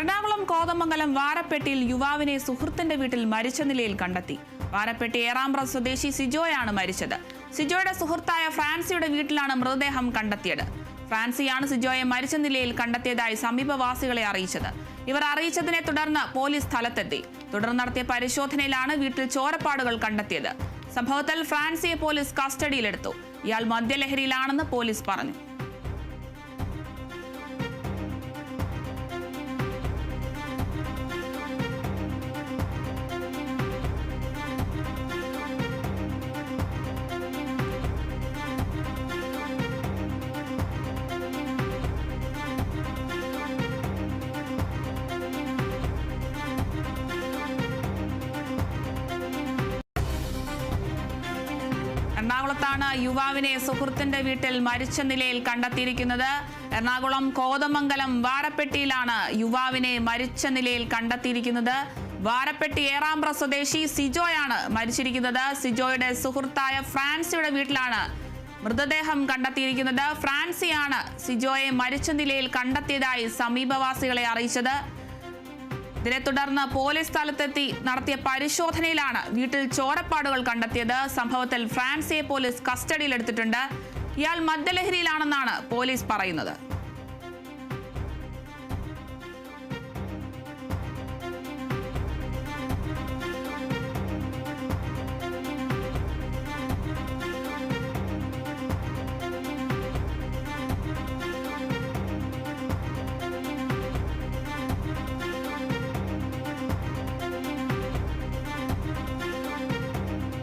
എറണാകുളം കോതമംഗലം വാരപ്പെട്ടിയിൽ യുവാവിനെ സുഹൃത്തിന്റെ വീട്ടിൽ മരിച്ച നിലയിൽ കണ്ടെത്തി. വാരപ്പെട്ടി ഏറാമ്പ്ര സ്വദേശി സിജോയാണ് മരിച്ചത്. സിജോയുടെ സുഹൃത്തായ ഫ്രാൻസിയുടെ വീട്ടിലാണ് മൃതദേഹം കണ്ടെത്തിയത്. ഫ്രാൻസിയാണ് സിജോയെ മരിച്ച നിലയിൽ കണ്ടെത്തിയതായി സമീപവാസികളെ അറിയിച്ചത്. ഇവർ അറിയിച്ചതിനെ തുടർന്ന് പോലീസ് സ്ഥലത്തെത്തി. തുടർന്ന് നടത്തിയ പരിശോധനയിലാണ് വീട്ടിൽ ചോരപ്പാടുകൾ കണ്ടെത്തിയത്. സംഭവത്തിൽ ഫ്രാൻസിയെ പോലീസ് കസ്റ്റഡിയിലെടുത്തു. ഇയാൾ മദ്യലഹരിയിലാണെന്ന് പോലീസ് പറഞ്ഞു. എറണാകുളത്താണ് യുവാവിനെ സുഹൃത്തിന്റെ വീട്ടിൽ മരിച്ച നിലയിൽ കണ്ടെത്തിയിരിക്കുന്നത്. എറണാകുളം കോതമംഗലം വാരപ്പെട്ടിയിലാണ് യുവാവിനെ മരിച്ച നിലയിൽ കണ്ടെത്തിയിരിക്കുന്നത്. വാരപ്പെട്ടി ഏറാമ്പ്ര സ്വദേശി സിജോയാണ് മരിച്ചിരിക്കുന്നത്. സിജോയുടെ സുഹൃത്തായ ഫ്രാൻസിയുടെ വീട്ടിലാണ് മൃതദേഹം കണ്ടെത്തിയിരിക്കുന്നത്. ഫ്രാൻസിയാണ് സിജോയെ മരിച്ച നിലയിൽ കണ്ടെത്തിയതായി സമീപവാസികളെ അറിയിച്ചത്. ഇതിനെ തുടർന്ന് പോലീസ് സ്ഥലത്തെത്തി നടത്തിയ പരിശോധനയിലാണ് വീട്ടിൽ ചോരപ്പാടുകൾ കണ്ടെത്തിയത്. സംഭവത്തിൽ ഫ്രാൻസിയെ പോലീസ് കസ്റ്റഡിയിലെടുത്തിട്ടുണ്ട്. ഇയാൾ മദ്യലഹരിയിലാണെന്നാണ് പോലീസ് പറയുന്നത്.